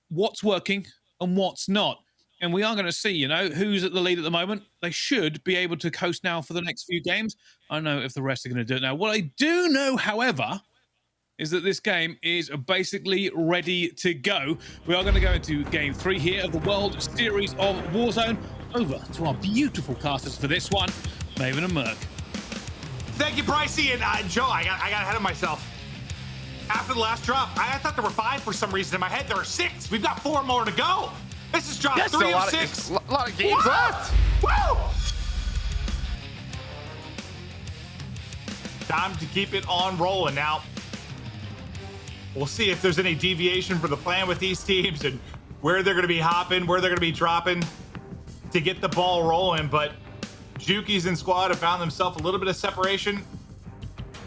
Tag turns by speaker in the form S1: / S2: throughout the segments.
S1: what's working and what's not. And we are going to see, you know, who's at the lead at the moment. They should be able to coast now for the next few games. I don't know if the rest are going to do it now. What I do know, however, is that this game is basically ready to go. We are going to go into game 3 here of the World Series of Warzone. Over to our beautiful casters for this one, Maven and Merc.
S2: Thank you, Pricey and Joe. I got ahead of myself. After the last drop, I thought there were 5 for some reason. In my head, there are 6. We've got 4 more to go. This is drop 3 of 6.
S3: A lot of games left.
S2: Woo! Time to keep it on rolling now. We'll see if there's any deviation for the plan with these teams and where they're going to be hopping, where they're going to be dropping to get the ball rolling. But jukeyz and squad have found themselves a little bit of separation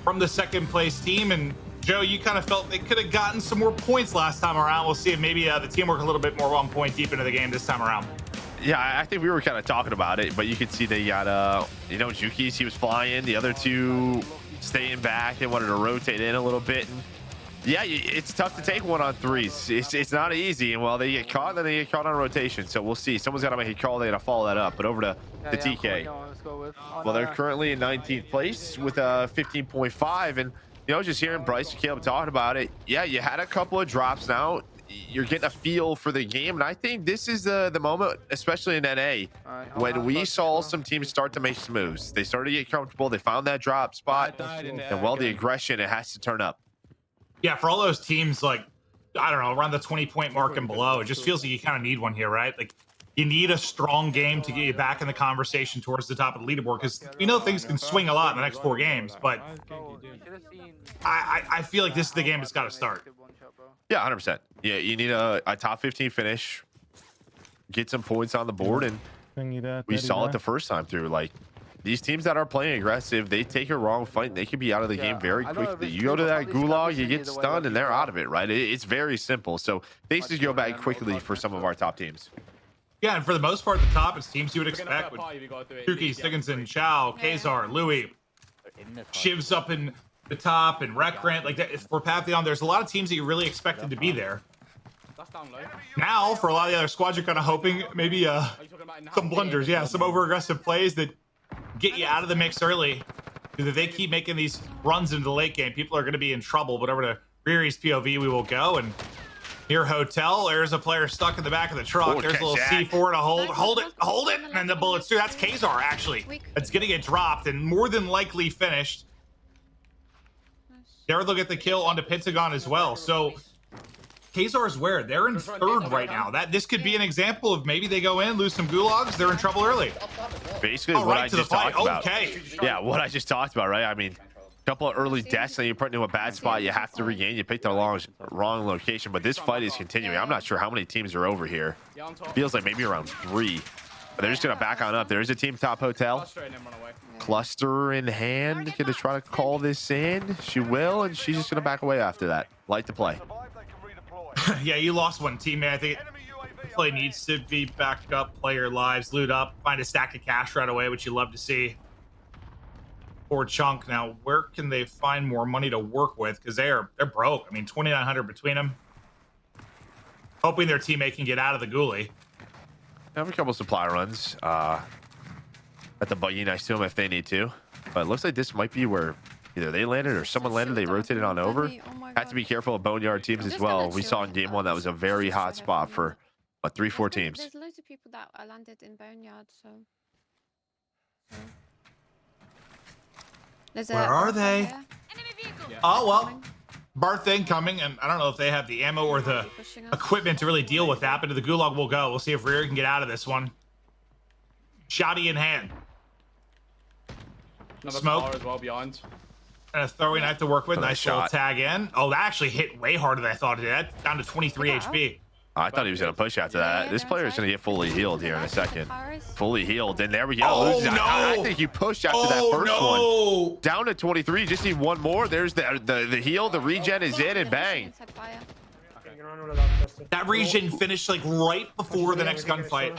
S2: from the second place team. And Joe, you kind of felt they could have gotten some more points last time around. We'll see if maybe the team work a little bit more 1 point deep into the game this time around.
S3: Yeah, I think we were kind of talking about it, but you could see they got, you know, jukeyz, he was flying. The other two staying back. They wanted to rotate in a little bit. And yeah, it's tough to take 1-on-3s. It's not easy. And while they get caught, then they get caught on rotation. So we'll see. Someone's got to make a call. They're going to follow that up. But over to the TK. Well, they're currently in 19th place with a 15.5. And, you know, just hearing Bryce and Caleb talking about it. Yeah, you had a couple of drops now. You're getting a feel for the game. And I think this is the moment, especially in NA, when we saw some teams start to make some moves. They started to get comfortable. They found that drop spot. And, well, the aggression, it has to turn up.
S2: Yeah, for all those teams, like, I don't know, around the 20-point mark and below, it just feels like you kind of need one here, right? Like, you need a strong game to get you back in the conversation towards the top of the leaderboard, because we know things can swing a lot in the next 4 games, but I feel like this is the game that's got to start.
S3: Yeah, 100%. Yeah, you need a top 15 finish, get some points on the board, and we saw it the first time through. Like, these teams that are playing aggressive, they take a wrong fight and they can be out of the game very quickly. You go to that gulag, you get stunned, and they're out of it, right? It's very simple. So things just go back quickly for some of our top teams.
S2: Yeah, and for the most part, at the top, it's teams you would expect with jukeyz, Stigginson, Chow, Kazar, Louis, Shivs up in the top, and recrent. Like, that, for Pantheon, there's a lot of teams that you really expected to be there. Now, for a lot of the other squads, you're kind of hoping maybe some blunders, yeah, some over-aggressive plays that get you out of the mix early. Because if they keep making these runs into the late game, people are going to be in trouble. But over to Riri's POV, we will go. And here, Hotel, there's a player stuck in the back of the truck. There's a little C4 to hold it, and then the bullets too. That's Kazar, actually. It's going to get dropped and more than likely finished. There they'll get the kill onto Pentagon as well. So Kazar is where? They're in 3rd right now. This could be an example of maybe they go in, lose some gulags, they're in trouble early.
S3: Basically, what I just talked about. Yeah, what I just talked about, right? I mean, a couple of early deaths, and you're putting into a bad spot. You have to regain. You picked the wrong location, but this fight is continuing. I'm not sure how many teams are over here. Feels like maybe around 3. But they're just going to back on up. There's a team top hotel. Cluster in hand. Going to try to call this in. She will, and she's just going to back away after that. Light to play.
S2: Yeah, you lost one teammate. I think play needs to be backed up, player lives, loot up, find a stack of cash right away, which you love to see. For Chunk, now where can they find more money to work with? Because they're broke. I mean, 2,900 between them. Hoping their teammate can get out of the ghoulie.
S3: Have a couple supply runs at the buggy next to them if they need to. But it looks like this might be where either they landed or someone landed. They rotated on over. Had to be careful of boneyard teams as well. We saw in game 1 that was a very hot spot for 3-4 teams.
S4: There's loads of people that landed in boneyard, so.
S2: Where are they? Oh well, Barth incoming, and I don't know if they have the ammo or the equipment to really deal with that. But to the gulag we'll go. We'll see if Rear can get out of this one. Shotty in hand. Smoke
S5: as well behind.
S2: And a throwing knife to work with. Nice little
S3: shot.
S2: tag in. Oh, that actually hit way harder than I thought it did. Down to 23 HP.
S3: I thought he was going to push after that. This player is going to get fully healed here in a second. Fully healed, and there we go.
S2: Oh, no.
S3: I think you pushed after that first one. Down to 23. Just need one more. There's the heal. The regen is in, and bang.
S2: That regen finished like right before the next gunfight.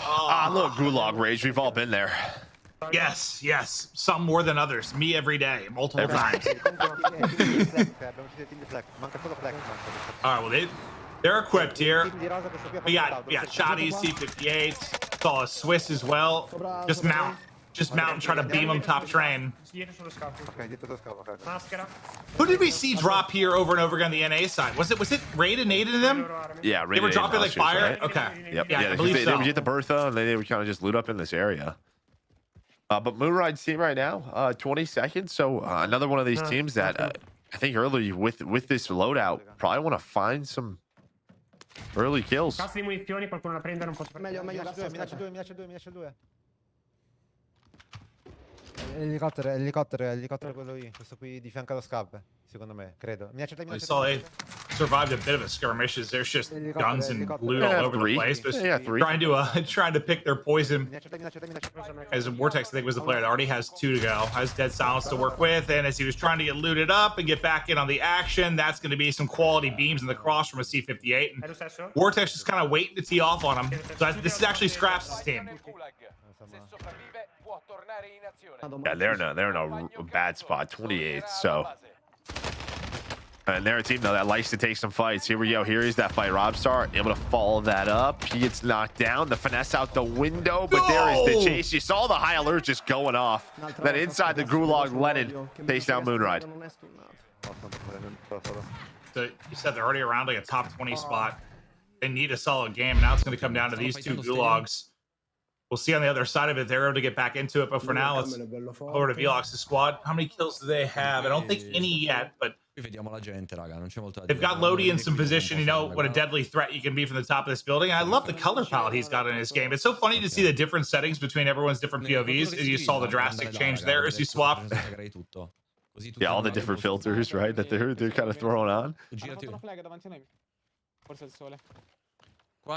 S3: Look, gulag rage. We've all been there.
S2: Yes. Some more than others. Me every day, multiple times. All right, well, They're equipped here. We got Shotties, C58s. Saw a Swiss as well. Just mount. Just mount and try to beam them top train. Who did we see drop here over and over again on the NA side? Was it Raid and Nade in them?
S3: Yeah,
S2: They were dropping like fire?
S3: Right?
S2: Okay.
S3: Yep.
S2: Yeah, I
S3: Yeah,
S2: believe
S3: they
S2: so.
S3: would get the Bertha, and they would kind of just loot up in this area. But Moonryde's team right now, 20 seconds. So another one of these teams that I think early with this loadout probably want to find some early kills.
S5: Cazzo di munizioni, qualcuno la prende, non posso
S6: Meglio, minaccia 2. Elicottero quello lì, questo qui di fianco allo scap, secondo me, credo.
S2: I saw they survived a bit of a skirmishes. There's just guns and loot all over the place. But trying to pick their poison. As Vortex, I think, was the player that already has 2 to go. Has Dead Silence to work with, and as he was trying to get looted up and get back in on the action, that's going to be some quality beams in the cross from a C58. And Vortex just kind of waiting to tee off on him. So this is actually Scraps' team.
S3: Yeah, they're in a bad spot, 28. So, and they're a team though that likes to take some fights. Here we go. Here is that fight. Robstar able to follow that up. He gets knocked down. The finesse out the window, but there is the chase. You saw the high alert just going off. Then inside the Gulag, Lennon takes down Moonryde.
S2: So you said they're already around like a top 20 spot. They need a solid game. Now it's going to come down to these 2 Gulags. We'll see on the other side of it. They're able to get back into it, but for now, let's over to Velox's squad. How many kills do they have? I don't think any yet, but they've got Lodi in some position. You know what a deadly threat you can be from the top of this building. I love the color palette he's got in his game. It's so funny to see the different settings between everyone's different POVs. As you saw the drastic change there as you swap.
S3: Yeah, all the different filters, right? That they're kind of throwing on.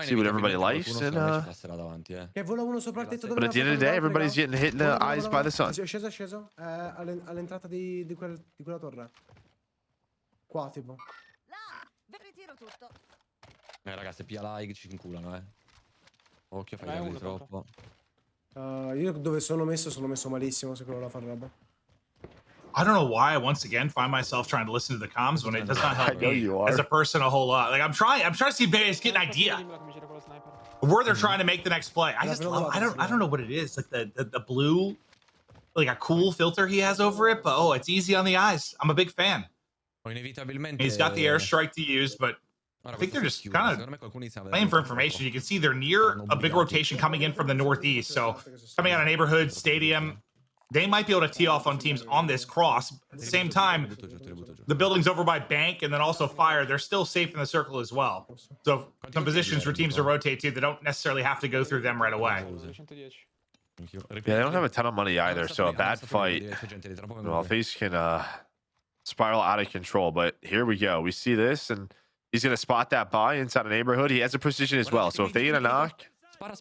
S3: See what everybody likes, and but at the end of the day, everybody's getting hit in the eyes by the sun.
S5: Sceso, all'entrata di quella torre. Qua, tipo.
S7: Ritiro tutto.
S8: Ragazzi, pia like ci inculano, Occhio, fai troppo.
S5: Io dove sono messo malissimo, se quello la fa roba.
S2: I don't know why I once again find myself trying to listen to the comms when it does not help me as a person a whole lot. Like I'm trying to see if maybe I just get an idea where they're trying to make the next play. I don't know what it is. Like the blue, like a cool filter he has over it, but it's easy on the eyes. I'm a big fan. He's got the airstrike to use, but I think they're just kind of playing for information. You can see they're near a big rotation coming in from the northeast. So coming out of neighborhood, stadium, they might be able to tee off on teams on this cross. At the same time, the building's over by bank and then also fire. They're still safe in the circle as well. So some positions for teams to rotate to, they don't necessarily have to go through them right away.
S3: Yeah, they don't have a ton of money either, so a bad fight. Well, things can spiral out of control. But here we go. We see this, and he's going to spot that buy inside a neighborhood. He has a precision as well. So if they get a knock,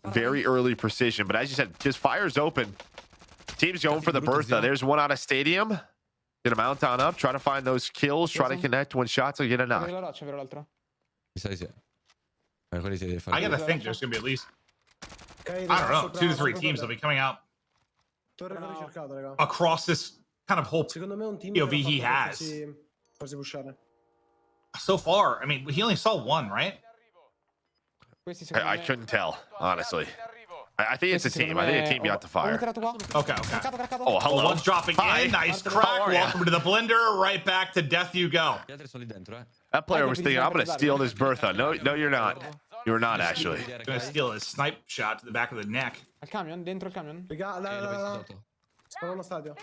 S3: very early precision. But as you said, his fire's open. Team's going for the Bertha. There's one out of stadium. Gonna mount on up. Try to find those kills. Try to connect when shots will get a knock.
S2: I gotta think there's gonna be at least, I don't know, 2 to 3 teams that'll be coming out across this kind of whole POV he has. So far, I mean, he only saw 1, right?
S3: I couldn't tell, honestly. I think it's a team. I think a team got the fire.
S2: Okay. Oh, hello. One's dropping in. Nice crack. Welcome to the blender. Right back to death you go.
S3: That player was thinking, I'm going to steal this Bertha. No, you're not. You're not, actually.
S2: Going to steal his snipe shot to the back of the neck.
S5: Dentro il camion. Sparo allo stadio.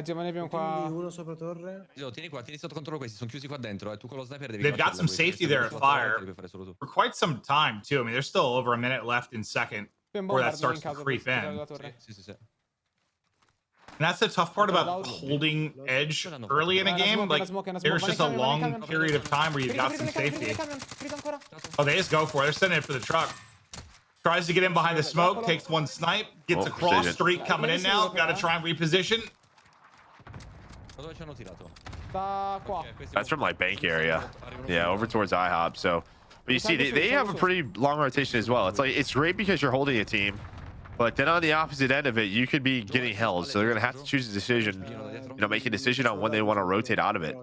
S4: Zio, ma ne abbiamo qua.
S5: Uno sopra torre.
S8: Tieni qua, tieni sotto controllo questi, sono chiusi qua dentro, Tu con lo sniper devi
S2: They've got some safety there at fire for quite some time, too. I mean, there's still over a minute left in second before that starts to creep in. And that's the tough part about holding edge early in a game. Like, there's just a long period of time where you've got some safety. Oh, they just go for it. They're sending it for the truck. Tries to get in behind the smoke, takes 1 snipe, gets a cross streak coming in now. Got to try and reposition.
S3: That's from like bank area. Yeah, over towards IHOP. So, but you see, they have a pretty long rotation as well. It's like, it's great because you're holding a team, but then on the opposite end of it, you could be getting held. So they're going to have to choose a decision, make a decision on when they want to rotate out of it.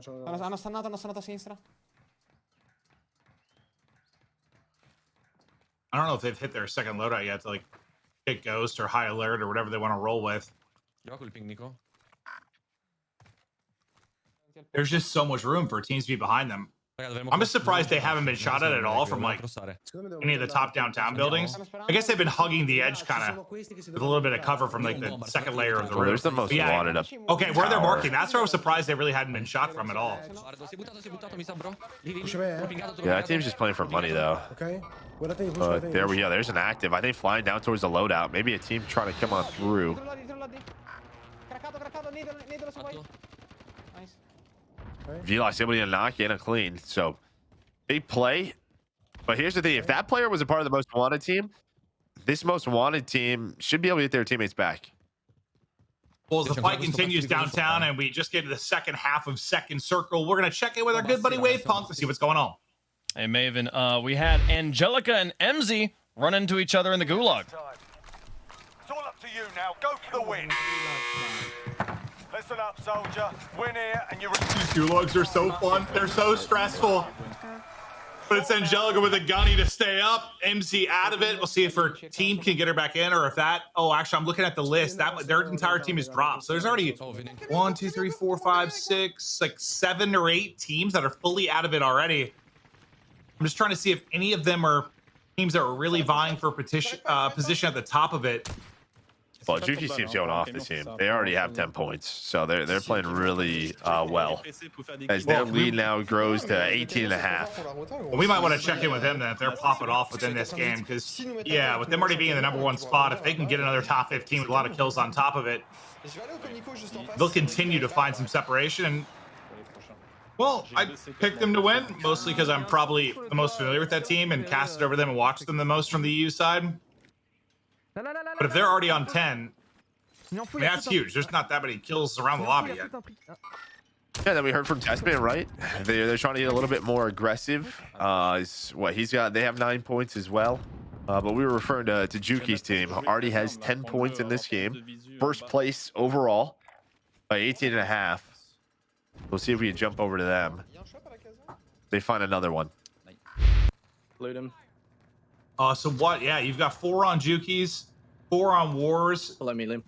S2: I don't know if they've hit their second loadout yet to like get Ghost or High Alert or whatever they want to roll with.
S8: Gioca col ping, Nico.
S2: There's just so much room for teams to be behind them. I'm just surprised they haven't been shot at all from like any of the top downtown buildings. I guess they've been hugging the edge kind of with a little bit of cover from like the second layer of the
S3: Well,
S2: roof.
S3: there's the most
S2: Yeah.
S3: wanted up.
S2: Okay, where they're
S3: tower.
S2: marking, that's where I was surprised they really hadn't been shot from at all.
S3: Yeah, that team's just playing for money though.
S5: Ok? Guardate in push,
S3: But
S5: guardate in
S3: there we
S5: push.
S3: go. There's an active. I think flying down towards the loadout. Maybe a team trying to come on through.
S4: Craccato, needle se vuoi. Nice.
S3: Velox able to knock in a clean. So big play. But here's the thing: if that player was a part of the most wanted team, this most wanted team should be able to get their teammates back.
S2: Well, as the fight continues downtown and we just get to the second half of second circle, we're going to check in with our good buddy Wave Punk to see what's going on.
S9: Hey, Maven, we had Angelica and emzy run into each other in the gulag.
S10: It's all up to you now. Go for the win. Listen up, soldier. Win here and you're...
S2: These gulags are so fun. They're so stressful. But it's Angelica with a gunny to stay up. emzy out of it. We'll see if her team can get her back in or if that... Oh, actually, I'm looking at the list. Their entire team is dropped. So there's already 1, 2, 3, 4, 5, 6, like 7 or 8 teams that are fully out of it already. I'm just trying to see if any of them are teams that are really vying for position at the top of it.
S3: Well, Juki's team's going off this team. They already have 10 points, so they're playing really well. As their lead now grows to 18.5.
S2: Well, we might want to check in with them then if they're popping off within this game, because yeah, with them already being in the #1 spot, if they can get another top 15 with a lot of kills on top of it, they'll continue to find some separation. And well, I picked them to win mostly because I'm probably the most familiar with that team and casted over them and watched them the most from the EU side. But if they're already on 10, I mean, that's huge. There's not that many kills around the lobby yet.
S3: Yeah, then we heard from Testman, right? They're trying to get a little bit more aggressive. What he's got, they have 9 points as well. But we were referring to Juki's team. Already has 10 points in this game. First place overall by 18.5. We'll see if we can jump over to them. They find another one.
S11: Loot him.
S2: So what? Yeah, you've got 4 on Juki's, 4 on Wars,
S11: Let me limp.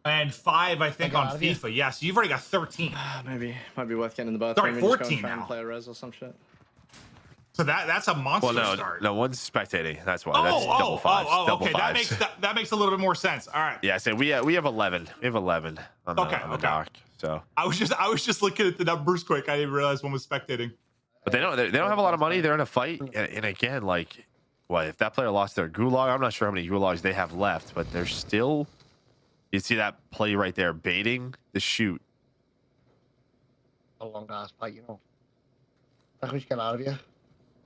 S2: and 5, I think, on FIFA. Yeah, so you've already got 13.
S11: Maybe might be worth getting in the bathroom.
S2: Sorry,
S11: and just go
S2: 14
S11: and try and
S2: now.
S11: play a res or some shit.
S2: So that's a monster
S3: Well,
S2: start.
S3: no one's spectating. That's why. That's double fives. Double
S2: okay.
S3: fives.
S2: That makes a little bit more sense. All right.
S3: Yeah, so we have 11. We have 11 on the dock. So
S2: I was just looking at the numbers quick. I didn't realize one was spectating.
S3: but they don't have a lot of money. They're in a fight, and again, like, what if that player lost their gulag? I'm not sure how many gulags they have left, but they're still. You see that play right there, baiting the shoot.
S12: A long ass fight, you know. I wish get out of here.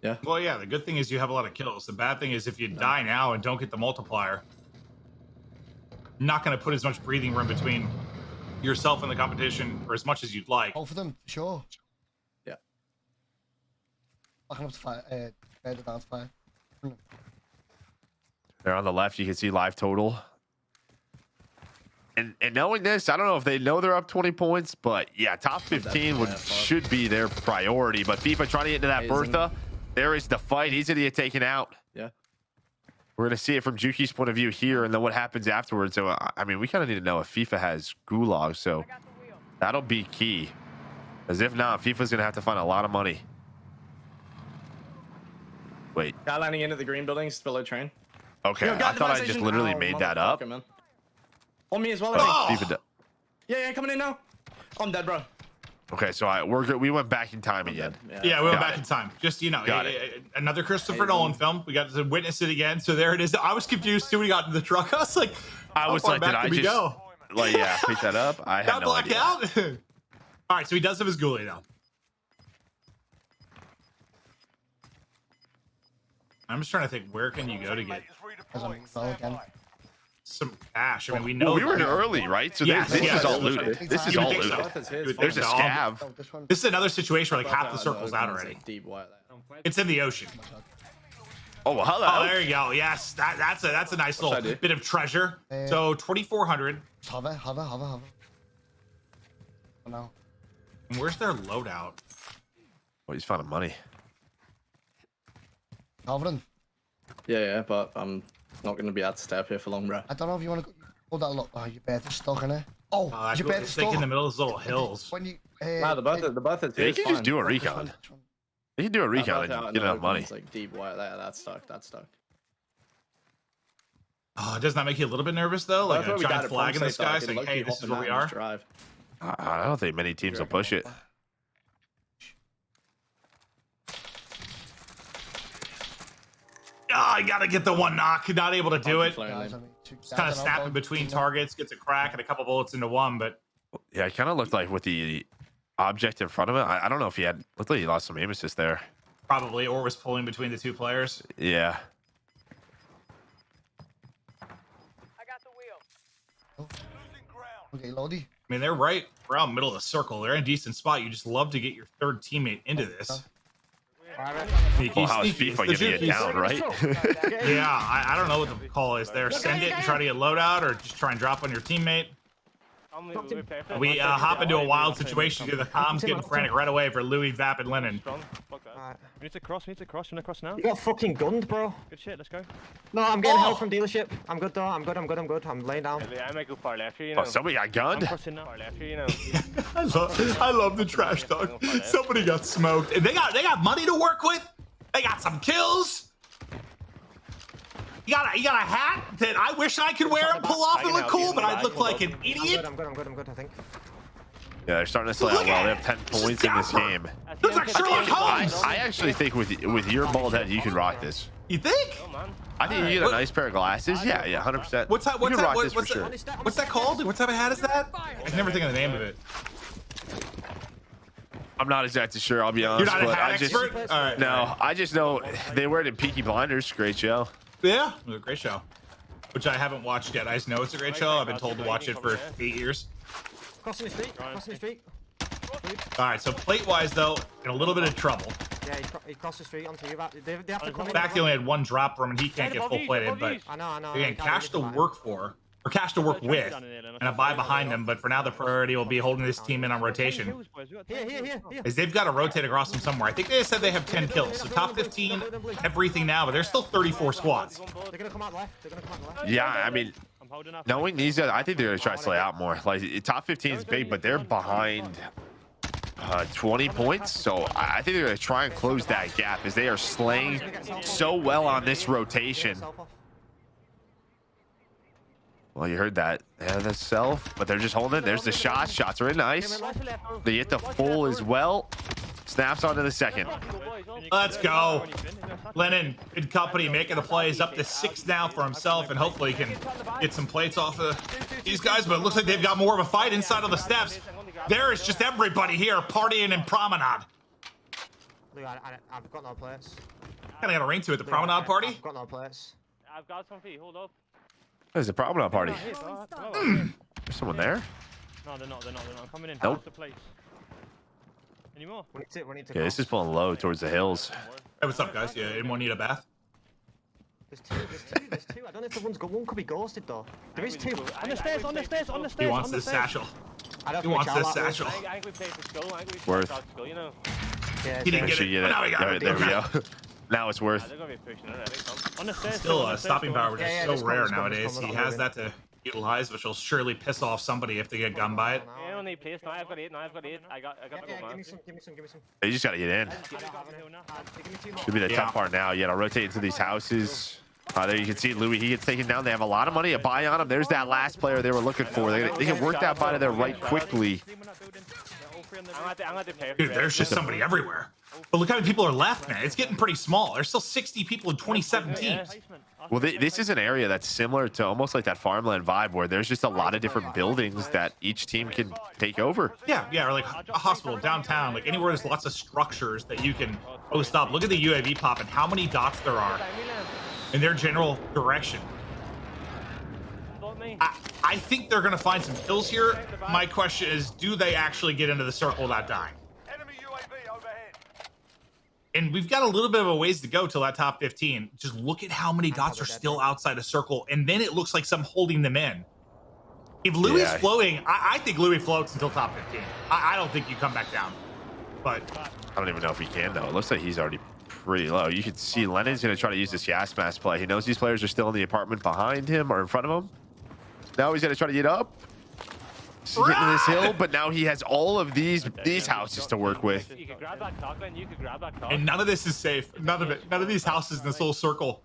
S11: Yeah.
S2: Well, yeah. The good thing is you have a lot of kills. The bad thing is if you die now and don't get the multiplier, not going to put as much breathing room between yourself and the competition, or as much as you'd like.
S12: Both of them, for sure.
S11: Yeah.
S12: Backing up to fire, bed down to fire.
S3: There on the left, you can see live total. And knowing this, I don't know if they know they're up 20 points, but yeah, top 15 should be their priority. But FIFA trying to get into that Bertha. There is the fight. He's going to get taken out.
S11: Yeah.
S3: We're going to see it from Juki's point of view here, and then what happens afterwards. So, I mean, we kind of need to know if FIFA has gulag, so that'll be key. As if not, FIFA's going to have to find a lot of money. Wait.
S11: Guy landing in at the green buildings below train.
S3: Okay, I thought I just literally made that up.
S11: Man. On me as well.
S3: FIFA
S11: Yeah, coming in now. I'm dead, bro.
S3: Okay, so we're good. We went back in time again.
S2: Yeah, we went back in time. Just, you know, another Christopher Nolan film. We got to witness it again. So there it is. I was confused too when he got into the truck. I was like,
S3: did I just
S2: go?
S3: Like, yeah, pick that up? I had no idea.
S2: Out? All right, so he does have his ghoulie though. I'm just trying to think, where can you go to get some cash? I mean, we know
S3: we were early, right? So this is all looted. This is all looted. There's a scav.
S2: This is another situation where like half the circle's out already. It's in the ocean.
S3: Oh, well, hello.
S2: Oh, there you go. Yes, that's a nice little bit of treasure. So 2,400.
S12: Hover. No.
S2: And where's their loadout?
S3: Oh, he's finding money.
S12: Hovering.
S11: Yeah, but I'm not going to be able to stay up here for long, bro.
S12: I don't know if you want to hold that look. Oh, your bed is stuck in it. Oh, your bed is
S2: Like
S12: stuck.
S2: in the middle of those little hills.
S12: When you,
S11: Nah, the both are
S3: They can just do a recon. They can do a recon and get enough money.
S11: It's like deep white there. That's stuck. That's stuck.
S2: Oh, doesn't that make you a little bit nervous though? Like a giant flag in the sky saying, "Hey, this is where we are."
S3: I don't think many teams will push it.
S2: Oh, you gotta get the one knock. Not able to do it. Just kind of snapping between targets, gets a crack and a couple bullets into one, but
S3: Yeah, it kind of looked like with the object in front of it. I don't know if he had. Looked like he lost some aim assist there.
S2: probably, or was pulling between the two players.
S3: Yeah.
S10: I got the wheel. Losing ground.
S12: Okay, Lodi.
S2: I mean, they're right around middle of the circle. They're in a decent spot. You just love to get your third teammate into this. Sneaky,
S3: Well, how is
S2: sneaky.
S3: FIFA
S2: It's the
S3: giving it
S2: jukeyz.
S3: down, right?
S2: Yeah, I don't know what the call is there. Send it and try to get loadout, or just try and drop on your teammate. We hop into a wild situation. The comms getting frantic right away for Louis, Vap, and Lennon.
S9: We need to cross. You want to cross now?
S4: You got fucking gunned, bro.
S9: Good shit. Let's go.
S4: No, I'm getting help from dealership. I'm good though. I'm good. I'm laying down.
S10: I might go far left here, you
S3: Oh,
S10: know.
S3: somebody got gunned.
S10: Far left here, you know.
S2: I love the trash talk. Somebody got smoked, and they got money to work with. They got some kills. You got a hat that I wish I could wear and pull off and look cool, but I look like an idiot.
S4: I'm good, I think.
S3: Yeah, they're starting to slay out well. They have 10 points in this game.
S2: Looks like Sherlock Holmes.
S3: I actually think with your bald head, you can rock this.
S2: You think?
S3: I think you get a nice pair of glasses. Yeah, 100%.
S2: What's that?
S3: You can rock this for
S2: What's
S3: sure.
S2: that called? What type of hat is that? I can never think of the name of it.
S3: I'm not exactly sure. I'll be honest.
S2: You're not a
S3: but
S2: hat
S3: I just,
S2: expert? All right.
S3: No, I just know they wear it in Peaky Blinders. Great show.
S2: Yeah, it was a great show, which I haven't watched yet. I just know it's a great show. I've been told to watch it for 8 years.
S4: Crossing the street.
S2: All right, so plate-wise, though, in a little bit of trouble.
S4: Yeah, he crossed the street onto you. They have to come in.
S2: Back, they only had one drop from him, and he can't get full-plated, but
S4: I know.
S2: again, cash to work for, or cash to work with, and a buy behind them, but for now, the priority will be holding this team in on rotation.
S4: Here.
S2: As they've got to rotate across them somewhere. I think they said they have 10 kills, so top 15, everything now, but there's still 34 squads.
S4: They're gonna come out left.
S3: Yeah, I mean, knowing these guys, I think they're going to try to slay out more. Like, top 15 is big, but they're behind 20 points. So I think they're going to try and close that gap as they are slaying so well on this rotation. Well, you heard that. Yeah, that's self, but they're just holding it. There's the shots. Shots are in nice. They hit the full as well. Snaps onto the second.
S2: Let's go. Lennon, good company, making the plays up to 6 now for himself, and hopefully he can get some plates off of these guys, but it looks like they've got more of a fight inside of the steps. There is just everybody here partying in Promenade.
S4: I've got no plates.
S2: Kind of got a ring to it, the Promenade party.
S4: I've got no plates.
S10: I've got some for you. Hold up.
S3: There's a Promenade party. There's someone there.
S9: No, they're not. I'm coming in.
S3: Nope.
S9: The place. Any more?
S4: We need to
S3: Yeah, this is pulling low towards the hills.
S2: Hey, what's up, guys? Yeah, anyone need a bath?
S4: There's two. I don't know if the one could be ghosted though. There is two.
S9: On the stairs.
S2: He wants this satchel. He wants this satchel.
S10: I think we played for school. I think we played
S3: Worth.
S10: for school, you know.
S4: Yeah,
S2: He didn't
S3: Make
S2: get
S3: sure
S2: it.
S3: you get
S2: Now
S3: it.
S2: he got it.
S3: There we go. Now it's worth.
S10: They're going to be pushing it, I think.
S9: On the stairs.
S2: Still, stopping power, which
S4: Yeah,
S2: is so
S4: just
S2: rare
S4: come,
S2: nowadays. He has that to utilize, which will surely piss off somebody if they get gunned by it.
S10: Yeah, I don't need place. Now I've got 8. I got the
S4: Yeah,
S10: goal, man.
S4: give me some.
S3: You just got to get in.
S4: Give me 2 more.
S3: Should be the tough part now. You got to rotate into these houses. There you can see Louis. He gets taken down. They have a lot of money to buy on him. There's that last player they were looking for. They can work that buy to their right quickly.
S2: Dude, there's just somebody everywhere. But look how many people are left, man. It's getting pretty small. There's still 60 people in 27 teams.
S3: Well, this is an area that's similar to almost like that farmland vibe where there's just a lot of different buildings that each team can take over.
S2: Yeah, or like a hospital downtown, like anywhere there's lots of structures that you can post up. Look at the UAV pop and how many dots there are in their general direction. I think they're going to find some kills here. My question is, do they actually get into the circle without dying?
S10: Enemy UAV overhead.
S2: And we've got a little bit of a ways to go till that top 15. Just look at how many dots are still outside a circle, and then it looks like some holding them in. If Louis is floating, I think Louis floats until top 15. I don't think you come back down. But
S3: I don't even know if he can, though. It looks like he's already pretty low. You can see Lennon's going to try to use this gas mask play. He knows these players are still in the apartment behind him or in front of him. Now he's going to try to get up. He's getting this hill, but now he has all of these houses to work with.
S10: You can grab that top, and you can grab that top.
S2: And none of this is safe. None of it. None of these houses in this little circle.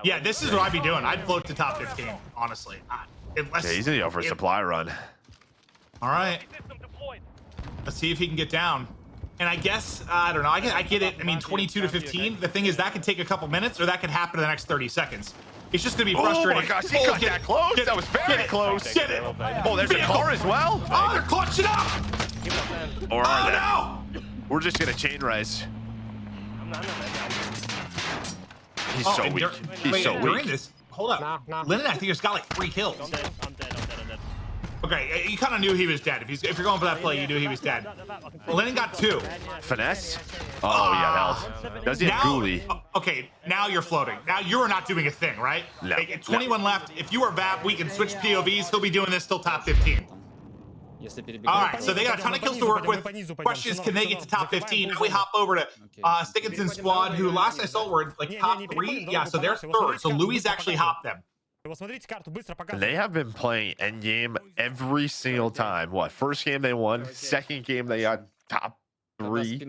S2: Yeah, this is what I'd be doing. I'd float to top 15, honestly. Unless,
S3: Yeah, he's in the oversupply run.
S2: All right. Let's see if he can get down. And I guess, I don't know. I get it. I mean, 22 to 15. The thing is, that could take a couple minutes, or that could happen in the next 30 seconds. It's just going to be frustrating.
S3: Oh my gosh, he got that close. That was very close.
S2: Get it.
S3: Oh, there's a car as well.
S2: Oh, they're clutching up.
S3: Or are they?
S2: No.
S3: We're just going to chain rise. He's so
S2: and
S3: weak. He's so
S2: during
S3: weak.
S2: this, hold up. Lennon, I think, has got like 3 kills.
S10: I'm dead.
S2: Okay, you kind of knew he was dead. If you're going for that play, you knew he was dead. Lennon got 2.
S3: Finesse? Oh, yeah, health. Does he have ghoulie?
S2: Okay, now you're floating. Now you are not doing a thing, right?
S3: No.
S2: Like, 21 left. If you are VAP, we can switch POVs. He'll be doing this till top 15. All right, so they got a ton of kills to work with. Question is, can they get to top 15? Now we hop over to Stickinson's squad, who last I saw were like top 3. Yeah, so they're 3rd. So Louis actually hopped them.
S3: They have been playing endgame every single time. What? First game they won. Second game they got top 3.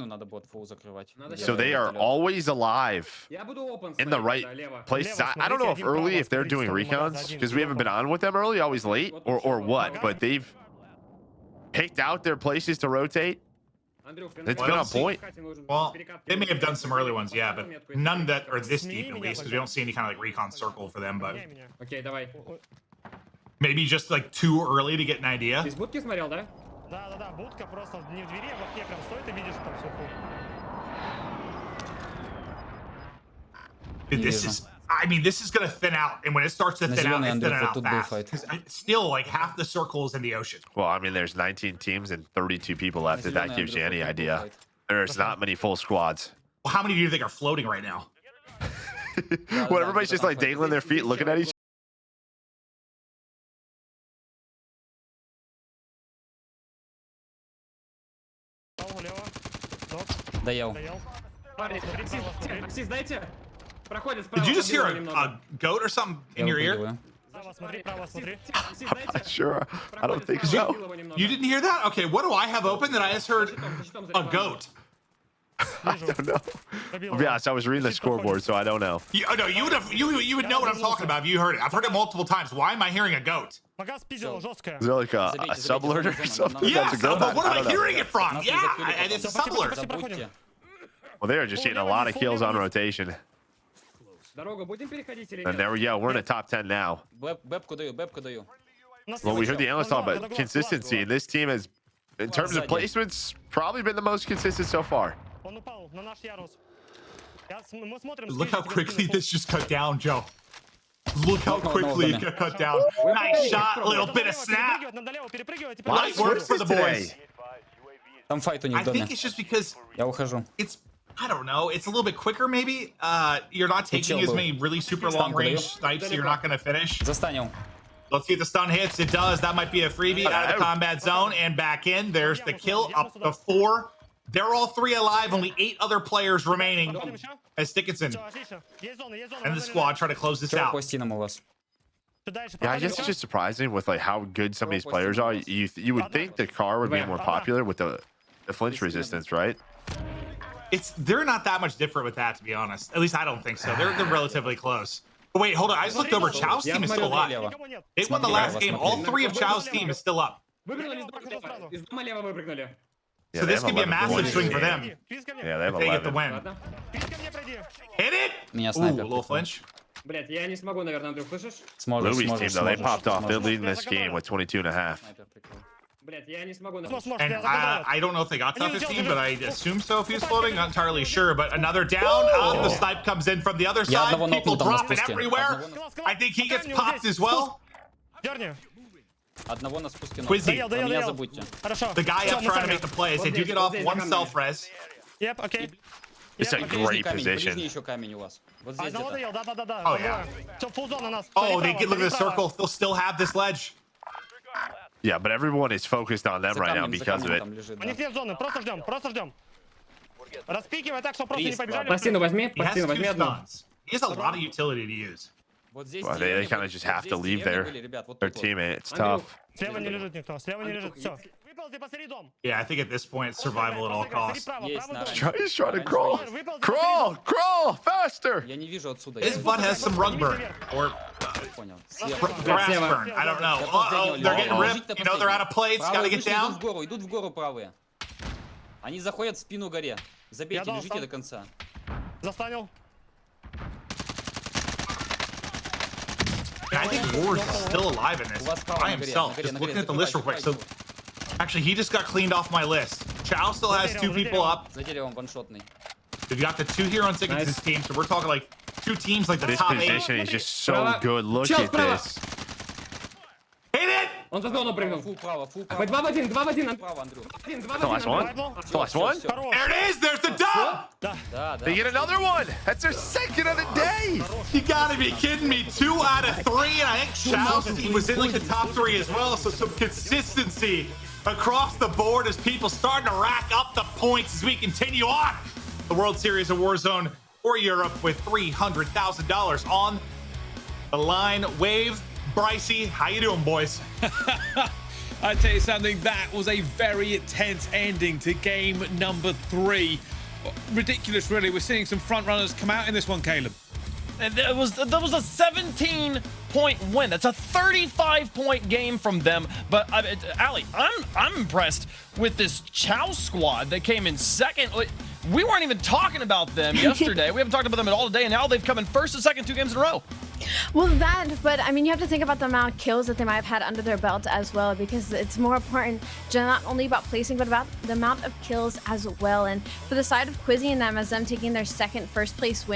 S3: So they are always alive in the right place. I don't know if early, if they're doing recons, because we haven't been on with them early, always late, or what. But they've picked out their places to rotate. It's been on point.
S2: Well, they may have done some early ones, yeah, but none that are this deep at least, because we don't see any kind of like recon circle for them. But maybe just like too early to get an idea. Dude, this is. I mean, this is gonna thin out, and when it starts to thin out, it's thin out fast. 'Cause still, like half the circle is in the ocean.
S3: Well, I mean, there's 19 teams and 32 people left. If that gives you any idea, there's not many full squads.
S2: Well, how many do you think are floating right now?
S3: Well, everybody's just like dangling their feet, looking at each
S2: Did you just hear a goat or something in your ear?
S3: I'm not sure. I don't think so.
S2: You didn't hear that? Okay, what do I have open that I just heard a goat?
S3: I don't know. I'll be honest, I was reading the scoreboard, so I don't know.
S2: No, you would know what I'm talking about if you heard it. I've heard it multiple times. Why am I hearing a goat?
S3: Is there like a subalert or something?
S2: Yeah,
S3: That's a goat?
S2: but what am
S3: I
S2: I
S3: don't know.
S2: hearing it from? Yeah, and it's a subalert.
S3: Well, they are just getting a lot of kills on rotation. And there we go. We're in the top 10 now. Well, we heard the analyst talk about consistency, and this team has, in terms of placements, probably been the most consistent so far.
S2: Look how quickly this just cut down, Joe. Look how quickly it got cut down. Nice shot, a little bit of snap. Light work for the boys. I think it's just because it's, I don't know, it's a little bit quicker maybe. You're not taking as many really super long range snipes, so you're not going to finish. Let's see if the stun hits. It does. That might be a freebie out of the combat zone and back in. There's the kill, up to 4. They're all 3 alive. Only 8 other players remaining as Stickinson and the squad try to close this out.
S3: Yeah, I guess it's just surprising with like how good some of these players are. You would think the car would be more popular with the flinch resistance, right?
S2: They're not that much different with that, to be honest. At least I don't think so. They're relatively close. But wait, hold on. I just looked over. Chow's team is still alive. They won the last game. All 3 of Chow's team is still up. So this could be a massive swing for them.
S3: Yeah, they have
S2: if they
S3: 11.
S2: get the win. Hit it! Ooh, a little flinch.
S3: Louis' team, though, they popped off. They're leading this game with 22.5.
S2: And I don't know if they got top 15, but I assume so if he was floating. Not entirely sure, but another down. The snipe comes in from the other side. People dropping everywhere. I think he gets popped as well. Quizzy, the guy up trying to make the plays. They do get off 1 self-res.
S5: Yep, okay.
S3: It's a great position.
S2: Oh, yeah. Oh, they get, look at the circle. They'll still have this ledge.
S3: Yeah, but everyone is focused on them right now because of it.
S12: Распикивай так, что просто не побежали.
S2: Пластину возьми, пластину возьми одну. He has a lot of utility to use.
S3: Well, they kind of just have to leave their teammate. It's tough.
S12: Слева не лежит никто, слева не лежит, все. Выползи посреди дом.
S2: Yeah, I think at this point it's survival at all costs.
S3: He's trying to crawl. Crawl faster.
S2: His butt has some rug burn or grass burn. I don't know. Uh-oh, they're getting ripped. You know, they're out of plates. Got to get down.
S8: Идут в гору правые. Они заходят в спину горе. Забейте, лежите до конца.
S12: Застанил.
S2: I think Wars is still alive in this by himself. Just looking at the list real quick. So actually, he just got cleaned off my list. Chow still has 2 people up.
S8: За деревом ваншотный.
S2: We've got the 2 here on Sigurdsson's team, so we're talking like 2 teams like the
S3: This
S2: top 8.
S3: position is just so good. Look at this.
S2: Hit it!
S8: Он за зону прыгнул. Фу право, фу право.
S5: 2 в 1, 2 в 1.
S8: Право, Андрюх.
S3: The last one? The last one?
S2: There it is! There's the dub!
S8: Да, да.
S3: They get another one. That's their second of the day.
S2: You gotta be kidding me. 2 out of 3, and I think Chow's team was in like the top 3 as well, so some consistency across the board as people starting to rack up the points as we continue on the World Series of Warzone for Europe with $300,000 on the line. Wave, Brycey, how you doing, boys?
S1: I tell you something, that was a very tense ending to game number 3. Ridiculous, really. We're seeing some front runners come out in this one, Caleb.
S9: And that was a 17-point win. That's a 35-point game from them. But Ali, I'm impressed with this Chow squad that came in second. We weren't even talking about them yesterday. We haven't talked about them at all today, and now they've come in first and second 2 games in a row.
S7: Well, but I mean, you have to think about the amount of kills that they might have had under their belt as well, because it's more important not only about placing, but about the amount of kills as well. And for the side of Quizzy and them, as them taking their second first place win,